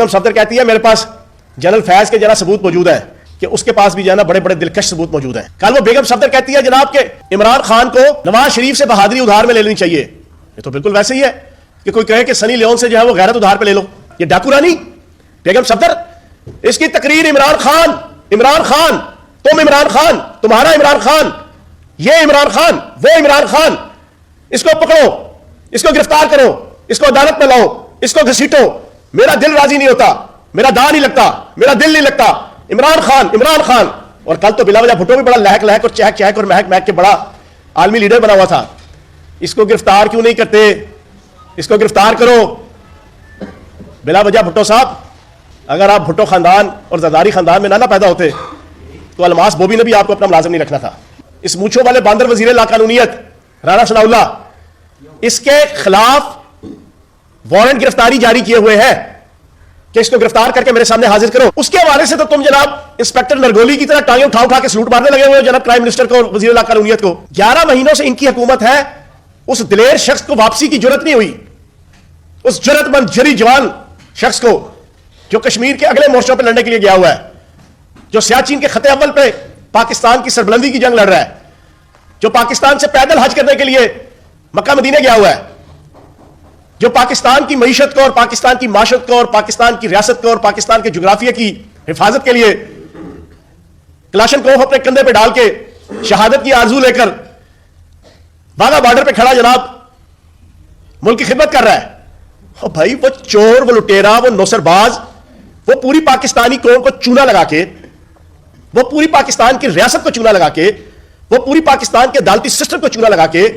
بیگم صفدر کہتی ہے میرے پاس جنرل فیض کے جناب ثبوت موجود ہے کہ اس کے پاس بھی جانا بڑے بڑے دلکش ثبوت موجود ہیں. کل وہ بیگم صفدر کہتی ہے جناب کہ عمران خان کو نواز شریف سے بہادری ادھار میں لے لینی چاہیے. یہ تو بالکل ویسے ہی ہے کہ کوئی کہے کہ سنی لیون سے جو ہے وہ غیرت ادھار پہ لے لو. یہ ڈاکو رانی بیگم صفدر، اس کی تقریر عمران خان تم عمران خان، تمہارا عمران خان، یہ عمران خان، وہ عمران خان، اس کو پکڑو، اس کو گرفتار کرو، اس کو عدالت میں لاؤ، اس کو گھسیٹو، میرا دل راضی نہیں ہوتا، میرا داں نہیں لگتا، میرا دل نہیں لگتا. عمران خان. اور کل تو بلا وجہ بھٹو بھی بڑا لہک اور چہک اور مہک کے بڑا عالمی لیڈر بنا ہوا تھا. اس کو گرفتار کیوں نہیں کرتے؟ اس کو گرفتار کرو. بلا وجہ بھٹو صاحب، اگر آپ بھٹو خاندان اور زرداری خاندان میں نہ پیدا ہوتے تو الماس بوبی نے بھی آپ کو اپنا ملازم نہیں رکھنا تھا. اس مونچھوں والے باندر وزیر لا قانونیت رانا ثناء اللہ، اس کے خلاف وارنٹ گرفتاری جاری کیے ہوئے ہیں کہ اس کو گرفتار کر کے میرے سامنے حاضر کرو. اس کے حوالے سے تو تم جناب انسپیکٹر نرگولی کی طرح ٹانگیں اٹھا کے سلوٹ مارنے لگے ہوئے ہو جناب پرائم منسٹر کو اور وزیر لا قانونیت کو. 11 مہینوں سے ان کی حکومت ہے، اس دلیر شخص کو واپسی کی جرت نہیں ہوئی، اس جرت مند جری جوان شخص کو جو کشمیر کے اگلے مورچوں پہ لڑنے کے لیے گیا ہوا ہے، جو سیاچین کے خط اول پہ پاکستان کی سربلندی کی جنگ لڑ رہا ہے، جو پاکستان سے پیدل حج کرنے کے لیے مکہ مدینے گیا ہوا ہے، جو پاکستان کی معیشت کو اور پاکستان کی معاشرت کو اور پاکستان کی ریاست کو اور پاکستان کے جغرافیہ کی حفاظت کے لیے کلاشن کوف اپنے کندھے پہ ڈال کے شہادت کی آرزو لے کر واگا بارڈر پہ کھڑا جناب ملک کی خدمت کر رہا ہے. اور بھائی وہ چور، وہ لٹیرا، وہ نوسر باز، وہ پوری پاکستانی قوم کو چونا لگا کے، وہ پوری پاکستان کی ریاست کو چونا لگا کے، وہ پوری پاکستان کے عدالتی سسٹم کو چونا لگا کے،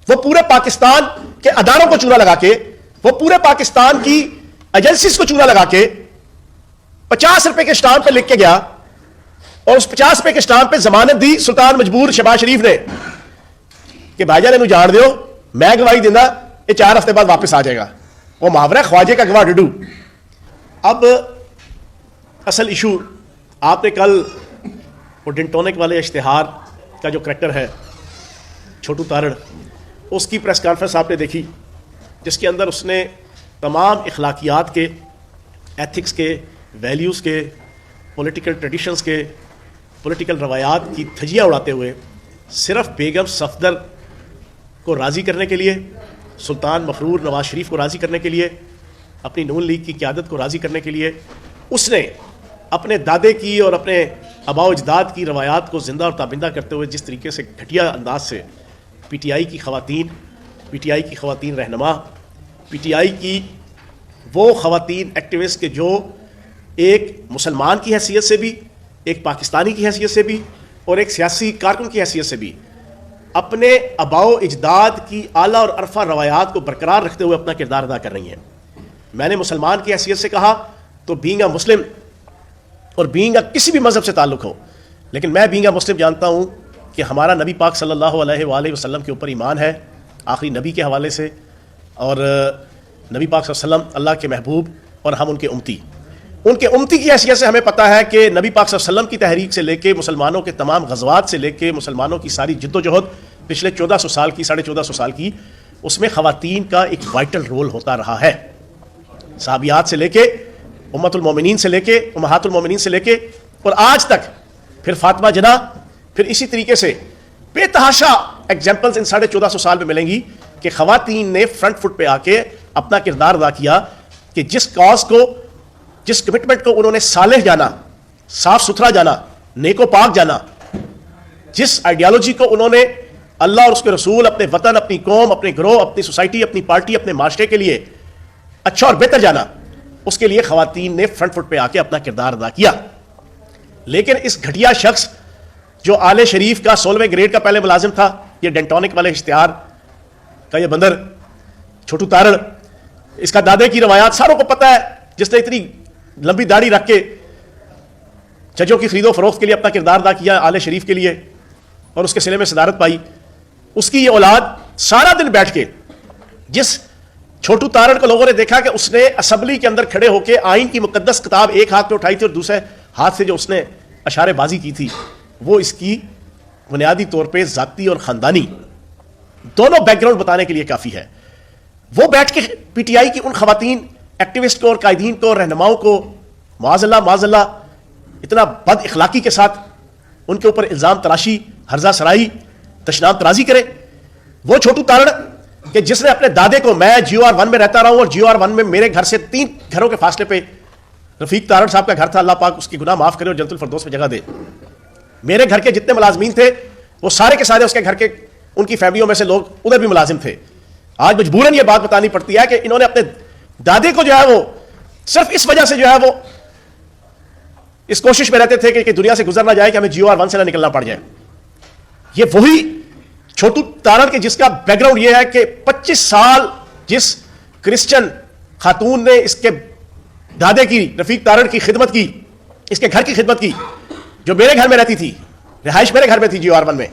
وہ پورے پاکستان کے اداروں کو چونا لگا کے، وہ پورے پاکستان کی ایجنسیز کو چونا لگا کے 50 روپے کے اسٹامپ پہ لکھ کے گیا اور اس 50 روپے کے اسٹامپ پہ ضمانت دی سلطان مجبور شہباز شریف نے کہ بھائی جان انہوں جان دیو، میں گواہی دینا، یہ 4 ہفتے بعد واپس آ جائے گا. وہ محاورہ خواجے کا گواہ ڈڈو. اب اصل ایشو آپ نے کل وہ ڈنٹونک والے اشتہار کا جو کریکٹر ہے چھوٹو تارڑ، اس کی پریس کانفرنس آپ نے دیکھی جس کے اندر اس نے تمام اخلاقیات کے، ایتھکس کے، ویلیوز کے، پولیٹیکل ٹریڈیشنز کے، پولیٹیکل روایات کی دھجیاں اڑاتے ہوئے صرف بیگم صفدر کو راضی کرنے کے لیے، سلطان مفرور نواز شریف کو راضی کرنے کے لیے، اپنی نون لیگ کی قیادت کو راضی کرنے کے لیے اس نے اپنے دادے کی اور اپنے آباء و اجداد کی روایات کو زندہ اور تابندہ کرتے ہوئے جس طریقے سے گھٹیا انداز سے پی ٹی آئی کی خواتین رہنما، پی ٹی آئی کی وہ خواتین ایکٹیوسٹ کے جو ایک مسلمان کی حیثیت سے بھی، ایک پاکستانی کی حیثیت سے بھی اور ایک سیاسی کارکن کی حیثیت سے بھی اپنے آباء و اجداد کی اعلیٰ اور عرفہ روایات کو برقرار رکھتے ہوئے اپنا کردار ادا کر رہی ہیں. میں نے مسلمان کی حیثیت سے کہا تو بینگ اے مسلم اور بینگ اے کسی بھی مذہب سے تعلق ہو، لیکن میں بینگ اے مسلم جانتا ہوں کہ ہمارا نبی پاک صلی اللہ علیہ وآلہ وسلم کے اوپر ایمان ہے آخری نبی کے حوالے سے، اور نبی پاک صلی اللہ علیہ وسلم اللہ کے محبوب اور ہم ان کے امتی کی حیثیت سے ہمیں پتہ ہے کہ نبی پاک صلی اللہ علیہ وسلم کی تحریک سے لے کے مسلمانوں کے تمام غزوات سے لے کے مسلمانوں کی ساری جد و جہد پچھلے 1400 سال کی 1450 سال کی، اس میں خواتین کا ایک وائٹل رول ہوتا رہا ہے. صحابیات سے لے کے امت المومنین سے لے کے امہات المومنین سے لے کے اور آج تک پھر فاطمہ جناح، پھر اسی طریقے سے بے تحاشا ایگزامپلز ان 1450 سال میں ملیں گی کہ خواتین نے فرنٹ فٹ پہ آ کے اپنا کردار ادا کیا کہ جس کاز کو، جس کمٹمنٹ کو انہوں نے صالح جانا، صاف ستھرا جانا، نیک و پاک جانا، جس آئیڈیالوجی کو انہوں نے اللہ اور اس کے رسول، اپنے وطن، اپنی قوم، اپنے گروہ، اپنی سوسائٹی، اپنی پارٹی، اپنے معاشرے کے لیے اچھا اور بہتر جانا، اس کے لیے خواتین نے فرنٹ فٹ پہ آ کے اپنا کردار ادا کیا. لیکن اس گھٹیا شخص جو آل شریف کا 16ویں گریڈ کا پہلے ملازم تھا، یہ ڈنٹونک والے اشتہار کا یہ بندر چھوٹو تارڑ، اس کا دادے کی روایات ساروں کو پتہ ہے، جس نے اتنی لمبی داڑھی رکھ کے ججوں کی خرید و فروخت کے لیے اپنا کردار ادا کیا آل شریف کے لیے اور اس کے سلے میں صدارت پائی، اس کی یہ اولاد سارا دن بیٹھ کے، جس چھوٹو تارڑ کو لوگوں نے دیکھا کہ اس نے اسمبلی کے اندر کھڑے ہو کے آئین کی مقدس کتاب ایک ہاتھ میں اٹھائی تھی اور دوسرے ہاتھ سے جو اس نے اشارے بازی کی تھی، وہ اس کی بنیادی طور پہ ذاتی اور خاندانی دونوں بیک گراؤنڈ بتانے کے لیے کافی ہے. وہ بیٹھ کے پی ٹی آئی کی ان خواتین ایکٹیوسٹ کو اور قائدین کو اور رہنماؤں کو معاذ اللہ اتنا بد اخلاقی کے ساتھ ان کے اوپر الزام تراشی، ہرزہ سرائی، تشنام ترازی کرے. وہ چھوٹو تارڑ کہ جس نے اپنے دادے کو، میں GOR1 میں رہتا رہا ہوں اور GOR1 میں میرے گھر سے 3 گھروں کے فاصلے پہ رفیق تارڑ صاحب کا گھر تھا، اللہ پاک اس کی گناہ معاف کرے اور جنت الفردوس میں جگہ دے. میرے گھر کے جتنے ملازمین تھے وہ سارے کے سارے اس کے گھر کے ان کی فیملیوں میں سے لوگ ادھر بھی ملازم تھے. آج مجبوراً یہ بات بتانی پڑتی ہے کہ انہوں نے اپنے دادے کو جو ہے وہ صرف اس وجہ سے جو ہے وہ اس کوشش میں رہتے تھے کہ دنیا سے گزر نہ جائے کہ ہمیں GOR1 سے نہ نکلنا پڑ جائے. یہ وہی چھوٹو تارڑ کے جس کا بیک گراؤنڈ یہ ہے کہ 25 سال جس کرسچن خاتون نے اس کے دادے کی، رفیق تارڑ کی خدمت کی، اس کے گھر کی خدمت کی، جو میرے گھر میں رہتی تھی، رہائش میرے گھر میں تھی GOR1 میں،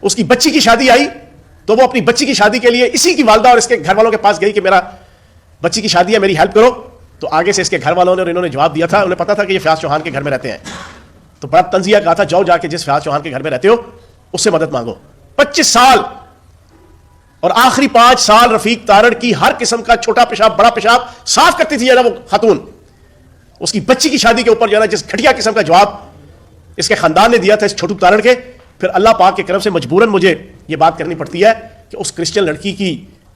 اس کی بچی کی شادی آئی تو وہ اپنی بچی کی شادی کے لیے اسی کی والدہ اور اس کے گھر والوں کے پاس گئی کہ میرا بچی کی شادی ہے، میری ہیلپ کرو. تو آگے سے اس کے گھر والوں نے اور انہوں نے جواب دیا تھا، انہیں پتا تھا کہ یہ فیاض چوہان کے گھر میں رہتے ہیں، تو بڑا تنزیہ کہا تھا جاؤ جا کے جس فیاض چوہان کے گھر میں رہتے ہو اس سے مدد مانگو. 25 سال اور آخری 5 سال رفیق تارڑ کی ہر قسم کا چھوٹا پیشاب بڑا پیشاب صاف کرتی تھی وہ خاتون. اس کی بچی کی شادی کے اوپر جو ہے نا جس گھٹیا قسم کا جواب اس کے خاندان نے دیا تھا اس چھوٹو تارڑ کے، پھر اللہ پاک کے کرم سے مجبوراً مجھے یہ بات کرنی پڑتی ہے کہ اس کرسچن لڑکی کی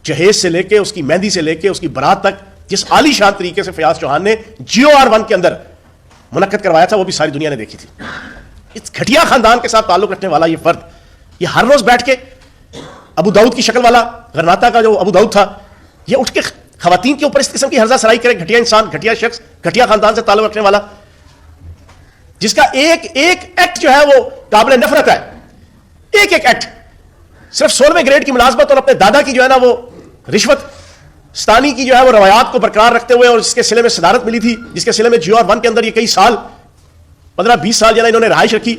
جہیز سے لے کے اس کی مہندی سے لے کے اس کی برات تک جس عالی شان طریقے سے فیاض چوہان نے GOR1 کے اندر منعقد کروایا تھا وہ بھی ساری دنیا نے دیکھی تھی. اس گھٹیا خاندان کے ساتھ تعلق رکھنے والا یہ فرد یہ ہر روز بیٹھ کے ابو داؤد کی شکل والا غرناطہ کا جو ابو داؤد تھا یہ اٹھ کے خواتین کے اوپر اس قسم کی ہرزہ سرائی کرے. گھٹیا انسان، گھٹیا شخص، گھٹیا خاندان سے تعلق رکھنے والا جس کا ایک ایکٹ جو ہے وہ قابل نفرت ہے. ایک ایکٹ صرف 16ویں گریڈ کی ملازمت اور اپنے دادا کی جو ہے نا وہ رشوت ستانی کی جو ہے وہ روایات کو برقرار رکھتے ہوئے اور جس کے سلے میں صدارت ملی تھی، جس کے سلے میں GOR1 کے اندر یہ کئی سال 15-20 سال جو ہے انہوں نے رہائش رکھی،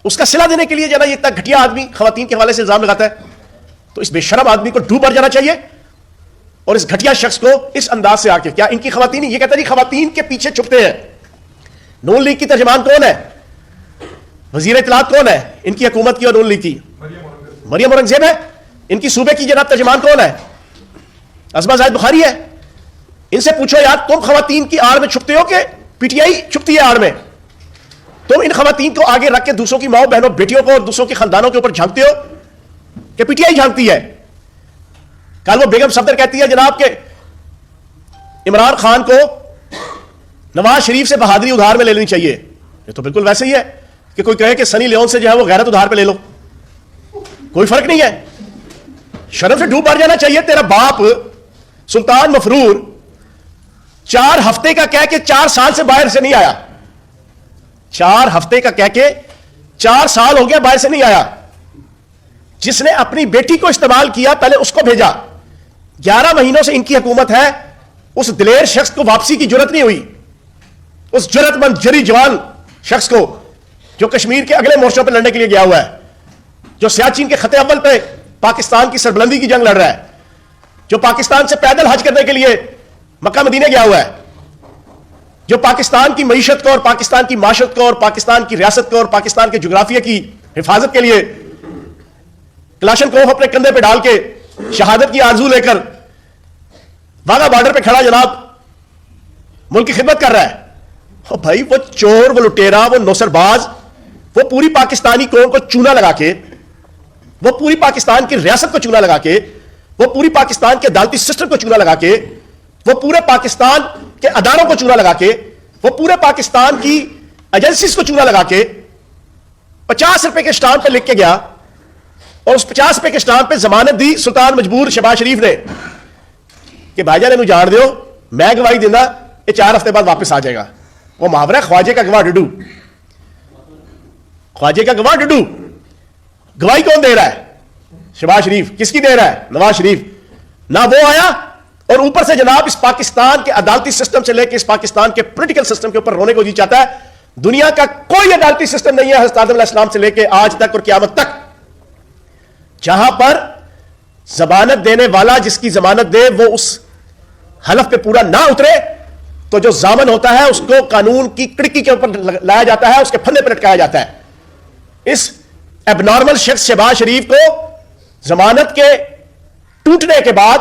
اس کا صلہ دینے کے لیے جو ہے نا یہ اتنا گھٹیا آدمی خواتین کے حوالے سے الزام لگاتا ہے. تو اس بے شرم آدمی کو ڈوب مر جانا چاہیے. اور اس گھٹیا شخص کو اس انداز سے آ کے کیا ان کی خواتین، یہ کہتا ہے خواتین کے پیچھے چھپتے ہیں. نون لیگ کی ترجمان کون ہے؟ وزیر اطلاعات کون ہے ان کی حکومت کی اور نون لیگ کی؟ مریم اورنگزیب ہے. ان کی صوبے کی جناب ترجمان کون ہے؟ عظمہ زاہد بخاری ہے. ان سے پوچھو یار تم خواتین کی آڑ میں چھپتے ہو کہ PTI چھپتی ہے آڑ میں؟ تم ان خواتین کو آگے رکھ کے دوسروں کی ماؤں بہنوں بیٹیوں کو اور دوسروں کے خاندانوں کے اوپر جھانکتے ہو کہ PTI جھانکتی ہے؟ کل وہ بیگم صفدر کہتی ہے جناب کہ عمران خان کو نواز شریف سے بہادری ادھار میں لے لینی چاہیے. یہ تو بالکل ویسے ہی ہے کہ کوئی کہے کہ سنی لیون سے جو ہے وہ غیرت ادھار پہ لے لو، کوئی فرق نہیں ہے. شرم سے ڈوب مر جانا چاہیے. تیرا باپ سلطان مفرور 4 ہفتے کا کہہ کے 4 سال سے باہر سے نہیں آیا. 4 ہفتے کا کہہ کے 4 سال ہو گیا باہر سے نہیں آیا. جس نے اپنی بیٹی کو استعمال کیا پہلے اس کو بھیجا. 11 مہینوں سے ان کی حکومت ہے. اس دلیر شخص کو واپسی کی جرت نہیں ہوئی. اس جرت مند جری جوان شخص کو جو کشمیر کے اگلے مورچوں پہ لڑنے کے لیے گیا ہوا ہے، جو سیاچین کے خط اول پہ پاکستان کی سربلندی کی جنگ لڑ رہا ہے، جو پاکستان سے پیدل حج کرنے کے لیے مکہ مدینے گیا ہوا ہے، جو پاکستان کی معیشت کو اور پاکستان کی معاشرت کو اور پاکستان کی ریاست کو اور پاکستان کے جغرافیہ کی حفاظت کے لیے کلاشن کوف اپنے کندھے پہ ڈال کے شہادت کی آرزو لے کر واگا بارڈر پہ کھڑا جناب ملک کی خدمت کر رہا ہے. اور بھائی وہ چور، وہ لٹیرا، وہ نوسر باز، وہ پوری پاکستانی قوم کو چونا لگا کے، وہ پوری پاکستان کی ریاست کو چونا لگا کے، وہ پوری پاکستان کے عدالتی سسٹم کو چونا لگا کے، وہ پورے پاکستان کے اداروں کو چونا لگا کے، وہ پورے پاکستان کی ایجنسیز کو چونا لگا کے 50 روپے کے اسٹامپ پہ لکھ کے گیا اور اس 50 روپے کے اسٹامپ پہ ضمانت دی سلطان مجبور شہباز شریف نے کہ بھائی جان انہوں جان دیو میں گواہی دینا یہ 4 ہفتے بعد واپس آ جائے گا. وہ محاورہ خواجے کا گواہ ڈڈو، خواجے کا گواہ ڈڈو. گواہی کون دے رہا ہے؟ شہباز شریف. کس کی دے رہا ہے؟ نواز شریف. نہ وہ آیا اور اوپر سے جناب اس پاکستان کے عدالتی سسٹم سے لے کے اس پاکستان کے پولیٹیکل سسٹم کے اوپر رونے کو جی چاہتا ہے. دنیا کا کوئی عدالتی سسٹم نہیں ہے حضرت آدم علیہ السلام سے لے کے آج تک اور قیامت تک جہاں پر ضمانت دینے والا جس کی ضمانت دے وہ اس حلف پہ پورا نہ اترے تو جو ضامن ہوتا ہے اس کو قانون کی کڑکی کے اوپر لایا جاتا ہے، اس کے پھندے پہ لٹکایا جاتا ہے. اس ایب نارمل شخص شہباز شریف کو ضمانت کے ٹوٹنے کے بعد،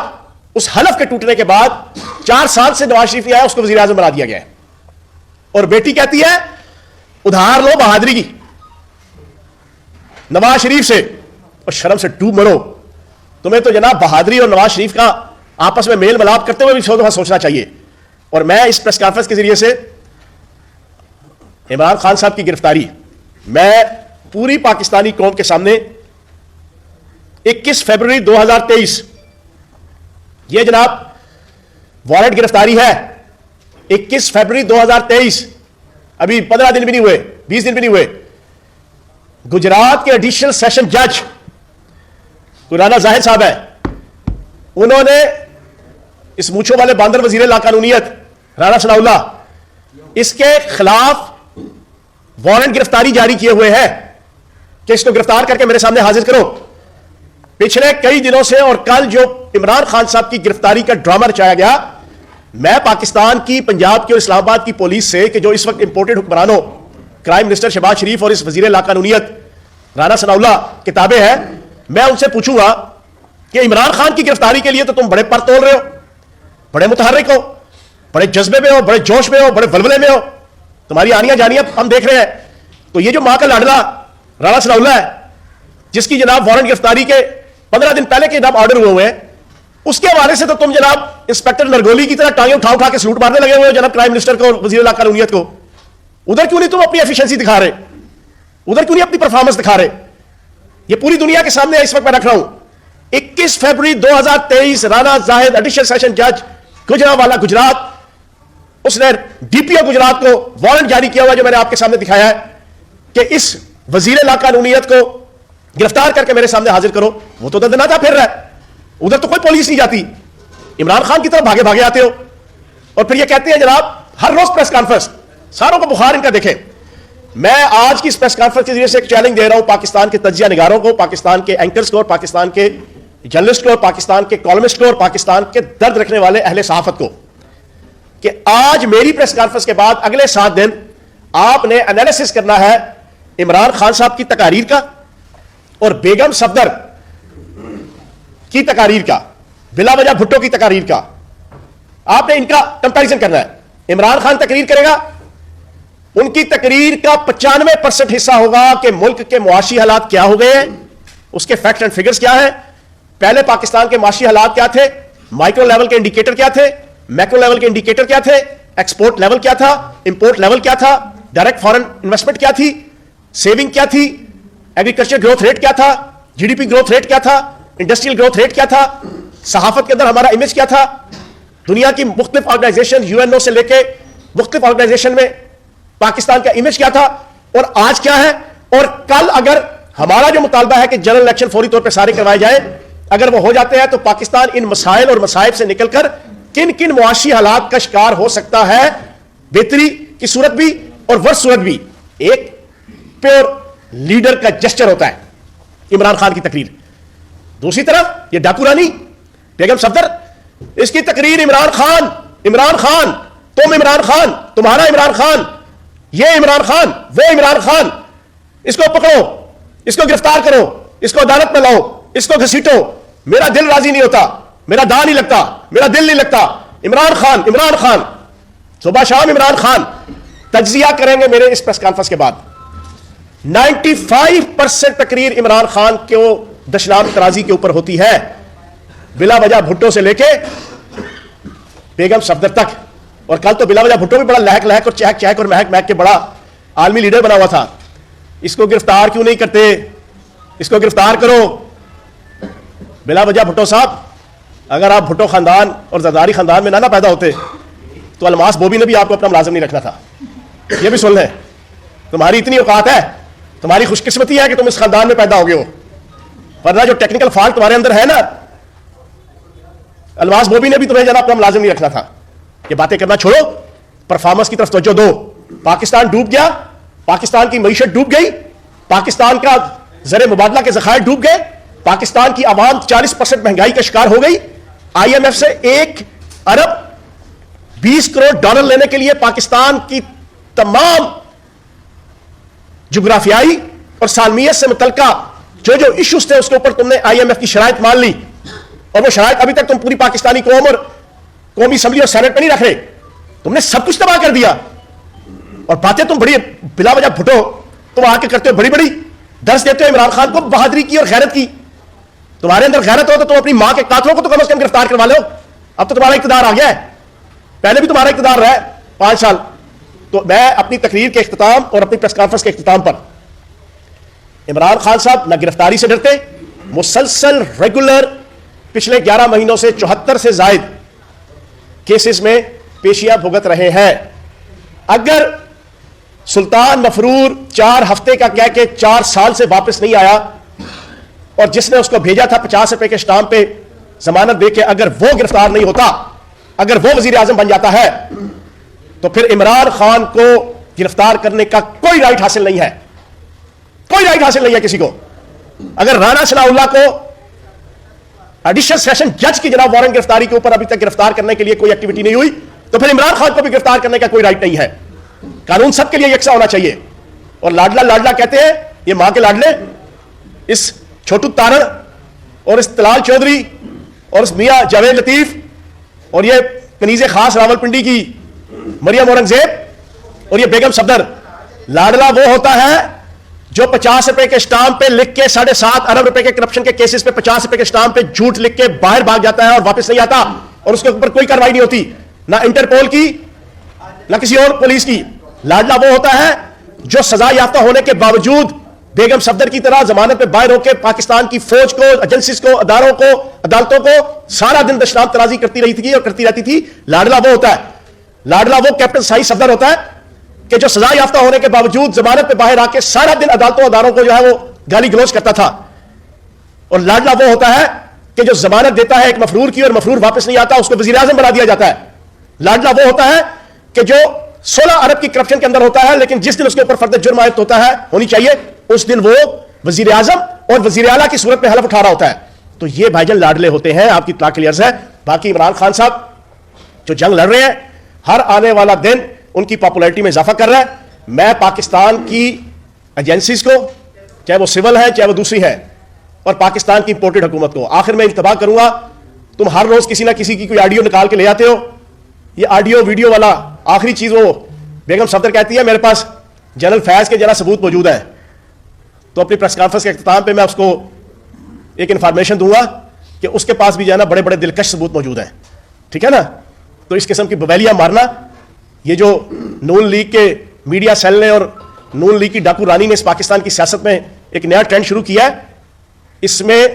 اس حلف کے ٹوٹنے کے بعد 4 سال سے نواز شریف نہیں آیا, اس کو وزیر اعظم بنا دیا گیا ہے. اور بیٹی کہتی ہے ادھار لو بہادری کی نواز شریف سے, اور شرم سے ڈوب مرو. تمہیں تو جناب بہادری اور نواز شریف کا آپس میں میل ملاپ کرتے ہوئے بھی سوچنا چاہیے. اور میں اس پریس کانفرنس کے ذریعے سے عمران خان صاحب کی گرفتاری میں پوری پاکستانی قوم کے سامنے 21 فروری 2023 یہ جناب وارنٹ گرفتاری ہے. 21 فروری 2023, ابھی 15 دن بھی نہیں ہوئے, 20 دن بھی نہیں ہوئے. گجرات کے ایڈیشنل سیشن جج رانا زاہد صاحب ہے, انہوں نے اس مونچھوں والے باندر وزیر لاقانونیت رانا ثناء اللہ, اس کے خلاف وارنٹ گرفتاری جاری کیے ہوئے ہیں کہ اس کو گرفتار کر کے میرے سامنے حاضر کرو. پچھلے کئی دنوں سے اور کل جو عمران خان صاحب کی گرفتاری کا ڈرامہ رچایا گیا, میں پاکستان کی, پنجاب کی اور اسلام آباد کی پولیس سے کہ جو اس وقت امپورٹڈ حکمرانوں کرائم منسٹر شہباز شریف اور اس وزیر لاقانونیت رانا ثناء اللہ کتابیں ہیں, میں ان سے پوچھوں گا کہ عمران خان کی گرفتاری کے لیے تو تم بڑے پر تول رہے ہو, بڑے متحرک ہو, بڑے جذبے میں ہو, بڑے جوش میں ہو, بڑے ولولے میں ہو, تمہاری آنیاں جانیاں ہم دیکھ رہے ہیں. تو یہ جو ماں کا لاڈلا رانا ثناء اللہ ہے, جس کی جناب وارنٹ گرفتاری کے 15 دن پہلے کے جناب آرڈر ہوئے ہوئے ہیں, اس کے حوالے سے تو تم جناب انسپیکٹر نرگولی کی طرح ٹانگیں اٹھا کے سلوٹ مارنے لگے ہوئے ہو جناب کرائم منسٹر کو اور وزیر لاقانونیت کو. ادھر کیوں نہیں تم اپنی ایفیشنسی دکھا رہے, ادھر کیوں نہیں اپنی پرفارمنس دکھا رہے؟ یہ پوری دنیا کے سامنے اس وقت میں رکھ رہا ہوں. 21 فروری 2023 رانا زاہد ایڈیشنل سیشن جج گجرانوالہ گجرات, اس نے ڈی پی او گجرات کو وارنٹ جاری کیا ہوا جو میں نے آپ کے سامنے دکھایا ہے کہ اس وزیر لاقانونیت کو گرفتار کر کے میرے سامنے حاضر کرو. وہ تو دندناتا پھر رہا ہے, ادھر تو کوئی پولیس نہیں جاتی, عمران خان کی طرف بھاگے بھاگے آتے ہو. اور پھر یہ کہتے ہیں جناب ہر روز پریس کانفرنس, ساروں کو بخار ان کا دیکھیں. میں آج کی اس پریس کانفرنس کے ذریعے سے ایک چیلنج دے رہا ہوں پاکستان کے تجزیہ نگاروں کو, پاکستان کے اینکرز کو, اور پاکستان کے جرنلسٹ کو, اور پاکستان کے کالمسٹ کو, اور پاکستان کے درد رکھنے والے اہل صحافت کو, کہ آج میری پریس کانفرنس کے بعد اگلے 7 دن آپ نے انالیسس کرنا ہے عمران خان صاحب کی تقاریر کا اور بیگم صفدر کی تقاریر کا, بلا وجہ بھٹو کی تقاریر کا. آپ نے ان کا کمپیریزن کرنا ہے. عمران خان تقریر کرے گا, ان کی تقریر کا 95% حصہ ہوگا کہ ملک کے معاشی حالات کیا ہو گئے ہیں, اس کے فیکٹس اینڈ فگرز کیا ہیں, پہلے پاکستان کے معاشی حالات کیا تھے, مائکرو لیول کے انڈیکیٹر کیا تھے, میکرو لیول کے انڈیکیٹر کیا تھے, ایکسپورٹ لیول کیا تھا, امپورٹ لیول کیا تھا, ڈائریکٹ فارن انویسٹمنٹ کیا تھی, سیونگ کیا تھی, ایگریکلچر گروتھ ریٹ کیا تھا, G D P growth rate کیا تھا, انڈسٹریل گروتھ ریٹ کیا تھا, صحافت کے اندر ہمارا امیج کیا تھا, دنیا کی مختلف آرگنائزیشن یو این او سے لے کے مختلف آرگنائزیشن میں پاکستان کا امیج کیا تھا اور آج کیا ہے. اور کل اگر ہمارا جو مطالبہ ہے کہ جنرل الیکشن فوری طور پہ سارے کروائے جائیں, اگر وہ ہو جاتے ہیں تو پاکستان ان مسائل اور مصائب سے نکل کر کن کن معاشی حالات کا شکار ہو سکتا ہے, بہتری کی صورت بھی اور ورس صورت بھی. ایک پیور لیڈر کا جسچر ہوتا ہے عمران خان کی تقریر. دوسری طرف یہ ڈاکو رانی بیگم صفدر, اس کی تقریر عمران خان, عمران خان, تم عمران خان, تمہارا عمران خان, یہ عمران خان, وہ عمران خان, اس کو پکڑو, اس کو گرفتار کرو, اس کو عدالت میں لاؤ, اس کو گھسیٹو, میرا دل راضی نہیں ہوتا, میرا دا نہیں لگتا, میرا دل نہیں لگتا. عمران خان, عمران خان, صبح شام عمران خان. تجزیہ کریں گے میرے اس پریس کانفرنس کے بعد. 95% تقریر عمران خان کو دشنام ترازی کے اوپر ہوتی ہے, بلا وجہ بھٹو سے لے کے بیگم صفدر تک. اور کل تو بلا وجہ بھٹو بھی بڑا لہک لہک اور چہک چہک اور مہک مہک کے بڑا عالمی لیڈر بنا ہوا تھا. اس کو گرفتار کیوں نہیں کرتے, اس کو گرفتار کرو. بلا وجہ بھٹو صاحب, اگر آپ بھٹو خاندان اور زرداری خاندان میں نہ پیدا ہوتے تو الماس بوبی نے بھی آپ کو اپنا ملازم نہیں رکھنا تھا. یہ بھی سن لیں, تمہاری اتنی اوقات ہے, تمہاری خوش قسمتی ہے کہ تم اس خاندان میں پیدا ہو گئے ہو, ورنہ جو ٹیکنیکل فالٹ تمہارے اندر ہے نا, الماس بوبی نے بھی تمہیں جناب اپنا ملازم نہیں رکھنا تھا. یہ باتیں کرنا چھوڑو, پرفارمنس کی طرف توجہ دو. پاکستان ڈوب گیا, پاکستان کی معیشت ڈوب گئی, پاکستان کا زر مبادلہ کے ذخائر ڈوب گئے, پاکستان کی عوام 40% مہنگائی کا شکار ہو گئی. آئی ایم ایف سے 1 ارب 20 کروڑ ڈالر لینے کے لیے پاکستان کی تمام جغرافیائی اور سالمیت سے متعلقہ جو جو ایشوز تھے اس کے اوپر تم نے آئی ایم ایف کی شرائط مان لی, اور وہ شرائط ابھی تک تم پوری پاکستانی قوم اور قومی اسمبلی اور سینٹ میں نہیں رکھ رہے. تم نے سب کچھ تباہ کر دیا, اور باتیں تم بڑی بلا وجہ پھٹو تم آ کے کرتے ہو, بڑی بڑی درس دیتے ہو عمران خان کو بہادری کی اور غیرت کی. تمہارے اندر غیرت ہو تو تم اپنی ماں کے قاتلوں کو تو کم از کم گرفتار کروا لو. اب تو تمہارا اقتدار آ گیا ہے, پہلے بھی تمہارا اقتدار رہا ہے 5 سال. تو میں اپنی تقریر کے اختتام اور اپنی پریس کانفرنس کے اختتام پر, عمران خان صاحب نہ گرفتاری سے ڈرتے, مسلسل ریگولر پچھلے 11 مہینوں سے 74 سے زائد کیسز میں پیشیاں بھگت رہے ہیں. اگر سلطان مفرور 4 ہفتے کا کہہ کے 4 سال سے واپس نہیں آیا, اور جس نے اس کو بھیجا تھا 50 روپے کے اسٹامپ پہ ضمانت دے کے, اگر وہ گرفتار نہیں ہوتا, اگر وہ وزیر اعظم بن جاتا ہے, تو پھر عمران خان کو گرفتار کرنے کا کوئی رائٹ حاصل نہیں ہے, کوئی رائٹ حاصل نہیں ہے کسی کو. اگر رانا ثناء اللہ کو ایڈیشنل سیشن جج کی جناب وارنٹ گرفتاری کے اوپر ابھی تک گرفتار کرنے کے لیے کوئی ایکٹیویٹی نہیں ہوئی, تو پھر عمران خان کو بھی گرفتار کرنے کا کوئی رائٹ نہیں ہے. قانون سب کے لیے یکساں ہونا چاہیے. اور لاڈلا کہتے ہیں, یہ ماں کے لاڈلے, اس چھوٹو تارڑ اور اس طلال چودھری اور اس میاں جاوید لطیف اور یہ کنیز خاص راولپنڈی کی مریم اورنگزیب اور یہ بیگم صفدر, لاڈلا وہ ہوتا ہے جو 50 روپے کے اسٹامپ پہ لکھ کے 7.5 ارب روپے کے کرپشن کے کیسز پہ 50 روپے کے اسٹامپ پہ جھوٹ لکھ کے باہر بھاگ جاتا ہے اور واپس نہیں آتا, اور اس کے اوپر کوئی کارروائی نہیں ہوتی, نہ انٹرپول کی نہ کسی اور پولیس کی. لاڈلا وہ ہوتا ہے جو سزا یافتہ ہونے کے باوجود بیگم صفدر کی طرح ضمانت پہ باہر ہو کے پاکستان کی فوج کو, ایجنسیز کو, اداروں کو, عدالتوں کو سارا دن دشنام ترازی کرتی رہی تھی اور کرتی رہتی تھی. لاڈلا وہ ہوتا ہے, لاڈلا وہ کیپٹن سائی صفدر ہوتا ہے کہ جو سزا یافتہ ہونے کے باوجود ضمانت پہ باہر آ کے سارا دن عدالتوں اداروں کو جو ہے وہ گالی گلوچ کرتا تھا. اور لاڈلا وہ ہوتا ہے کہ جو ضمانت دیتا ہے ایک مفرور کی اور مفرور واپس نہیں آتا, اس کو وزیر اعظم بنا دیا جاتا ہے. لاڈلا وہ ہوتا ہے کہ جو 16 ارب کی کرپشن کے اندر ہوتا ہے, لیکن جس دن اس کے اوپر فرد جرم عائد ہوتا ہے ہونی چاہیے, اس دن وہ وزیر اعظم اور وزیر اعلیٰ کی صورت میں حلف اٹھا رہا ہوتا ہے. تو یہ بھائی جان لاڈلے ہوتے ہیں, آپ کی اطلاع کے لیے عرض ہے. باقی عمران خان صاحب جو جنگ لڑ رہے ہیں, ہر آنے والا دن ان کی پاپولیرٹی میں اضافہ کر رہا ہے. میں پاکستان کی ایجنسیز کو, چاہے وہ سول ہے چاہے وہ دوسری ہے, اور پاکستان کی امپورٹڈ حکومت کو آخر میں انتباہ کروں گا, تم ہر روز کسی نہ کسی کی کوئی آڈیو نکال کے لے آتے ہو. یہ آڈیو ویڈیو والا آخری چیز وہ بیگم صفدر کہتی ہے میرے پاس جنرل فیض کے ذرا ثبوت موجود ہے, تو اپنی پریس کانفرنس کے اختتام پہ میں اس کو ایک انفارمیشن دوں گا کہ اس کے پاس بھی جو ہے نا بڑے بڑے دلکش ثبوت موجود ہیں. ٹھیک ہے نا. تو اس قسم کی بویلیاں مارنا, یہ جو نون لیگ کے میڈیا سیل نے اور نون لیگ کی ڈاکو رانی نے اس پاکستان کی سیاست میں ایک نیا ٹرینڈ شروع کیا ہے, اس میں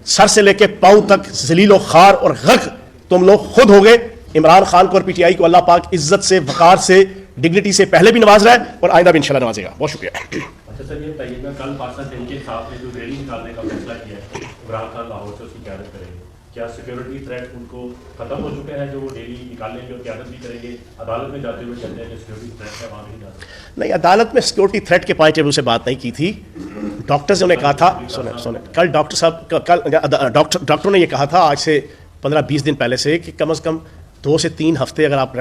سر سے لے کے پاؤں تک ذلیل و خوار اور غرق تم لوگ خود ہو گئے. عمران خان کو اور پی ٹی آئی کو اللہ پاک عزت سے, وقار سے, ڈگنیٹی سے پہلے بھی نواز رہا ہے اور آئندہ بھی انشاءاللہ نوازے گا. بہت شکریہ. اچھا سر, یہ بتائیے گا کل پاکستان ٹیم کے خلاف نے جو ریلی نکالنے کا فیصلہ کیا ہے, عمران خان لاہور سے اس کی قیادت کریں گے, کیا سیکورٹی تھریٹ ان کو ختم ہو چکے ہیں جو وہ ڈیلی نکالنے کی اور قیادت بھی کریں گے؟ عدالت میں جاتے ہوئے چلتے ہیں کہ سیکورٹی تھریٹ ہے وہاں نہیں جا سکتے. نہیں, عدالت میں سیکورٹی تھریٹ کے پوائنٹ آف ویو سے بات نہیں کی تھی. ڈاکٹرز نے کہا تھا, سنیں کل ڈاکٹر صاحب, کل ڈاکٹروں نے یہ کہا تھا آج سے 15-20 دن پہلے سے کہ کم از کم 2 سے 3 ہفتے اگر آپ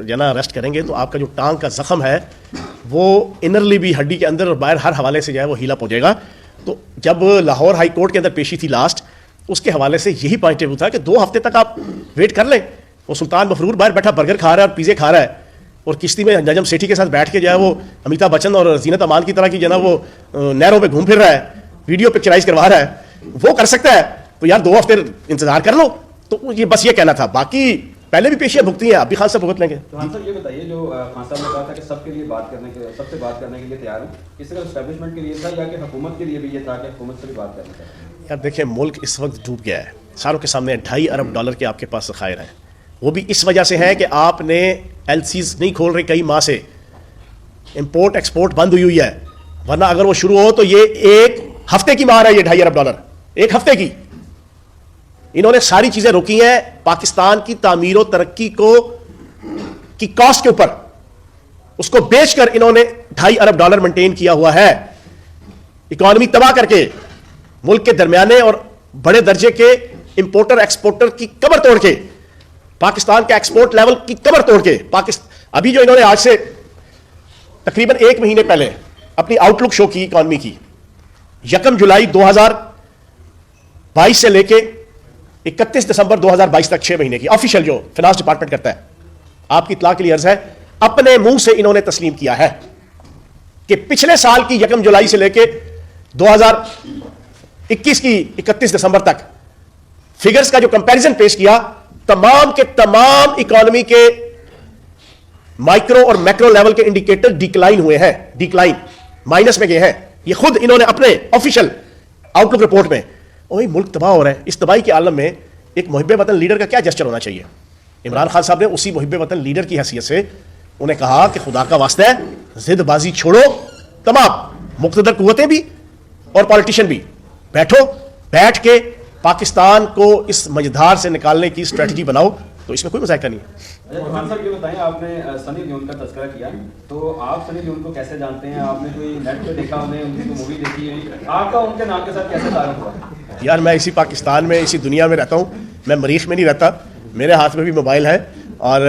جو نا ریسٹ کریں گے تو آپ کا جو ٹانگ کا زخم ہے وہ انرلی بھی ہڈی کے اندر اور باہر ہر حوالے سے جو ہے وہ ہیل اپ ہو جائے گا. تو جب لاہور ہائی کورٹ کے اندر پیشی تھی لاسٹ, اس کے حوالے سے یہی پوائنٹ آف ویو تھا کہ 2 ہفتے تک آپ ویٹ کر لیں. وہ سلطان مفرور باہر بیٹھا برگر کھا رہا ہے اور پیزے کھا رہا ہے, اور کشتی میں نجم سیٹھی کے ساتھ بیٹھ کے جو ہے وہ امیتابھ بچن اور زینت امان کی طرح کی جو ہے نا وہ نہروں پہ گھوم پھر رہا ہے, ویڈیو پکچرائز کروا رہا ہے. وہ کر سکتا ہے تو یار 2 ہفتے انتظار کر لو. تو یہ بس یہ کہنا تھا. باقی پہلے بھی پیشیاں بھگتی ہیں, اب بھی خان صاحب بھگت لیں گے. تو خان صاحب یہ بتائیے, جو خان صاحب نے کہا تھا کہ سب کے لیے بات کرنے کے, سب سے بات کرنے کے لیے تیار ہیں, اس طرح اسٹیبلشمنٹ کے لیے تھا یا کہ حکومت کے لیے بھی یہ تھا کہ حکومت سے بھی بات کرنا چاہتے ہیں؟ یار دیکھیں, ملک اس وقت ڈوب گیا ہے, ساروں کے سامنے $2.5 ارب کے آپ کے پاس ذخائر ہیں. وہ بھی اس وجہ سے ہیں کہ آپ نے ایل سیز نہیں کھول رہے کئی ماہ سے, امپورٹ ایکسپورٹ بند ہوئی ہے. ورنہ اگر وہ شروع ہو تو یہ 1 ہفتے کی مار ہے, یہ $2.5 ارب 1 ہفتے کی. انہوں نے ساری چیزیں روکی ہیں پاکستان کی تعمیر و ترقی کو کی کاسٹ کے اوپر, اس کو بیچ کر انہوں نے $2.5 ارب مینٹین کیا ہوا ہے. اکانومی تباہ کر کے, ملک کے درمیانے اور بڑے درجے کے امپورٹر ایکسپورٹر کی کمر توڑ کے, پاکستان کے ایکسپورٹ لیول کی کمر توڑ کے, ابھی جو انہوں نے آج سے تقریباً 1 مہینے پہلے اپنی آؤٹ لک شو کی اکانومی کی, 1 جولائی 2022 سے لے کے 31 دسمبر 2022 تک 6 مہینے کی آفیشیل جو فائنانس ڈپارٹمنٹ کرتا ہے. آپ کی اطلاع کے لیے عرض ہے, اپنے منہ سے انہوں نے تسلیم کیا ہے کہ پچھلے سال کی 1 جولائی سے لے کے 2021 کی 31 دسمبر تک فگرز کا جو کمپیریزن پیش کیا, تمام کے تمام اکانومی کے مائکرو اور میکرو لیول کے انڈیکیٹر ڈیکلائن ہوئے ہیں, ڈیکلائن مائنس میں گئے ہیں. یہ خود انہوں نے اپنے آفیشیل آؤٹ لک رپورٹ میں. اور ملک تباہ ہو رہا ہے. اس تباہی کے عالم میں ایک محب وطن لیڈر کا کیا جسچر ہونا چاہیے؟ عمران خان صاحب نے اسی محب وطن لیڈر کی حیثیت سے انہیں کہا کہ خدا کا واسطہ ہے, ضد بازی چھوڑو, تمام مقتدر قوتیں بھی اور پالیٹیشین بھی بیٹھو, بیٹھ کے پاکستان کو اس مجدھار سے نکالنے کی اسٹریٹجی بناؤ. تو اس میں کوئی مذائقہ نہیں ہے. خان صاحب یہ بتائیں, آپ نے سنی لیون کا تذکرہ کیا, تو آپ سنی لیون کو کیسے جانتے ہیں؟ آپ نے کوئی نیٹ پہ دیکھا انہیں, ان کی کوئی مووی دیکھی ہے؟ آپ کا ان کے نام کے ساتھ کیسے تعلق ہوا؟ یار میں اسی پاکستان میں, اسی دنیا میں رہتا ہوں, میں مریخ میں نہیں رہتا. میرے ہاتھ میں بھی موبائل ہے, اور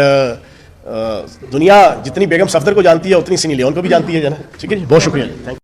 دنیا جتنی بیگم صفدر کو جانتی ہے اتنی سنی لیون کو بھی جانتی ہے. ٹھیک ہے جی, بہت شکریہ. Thank you.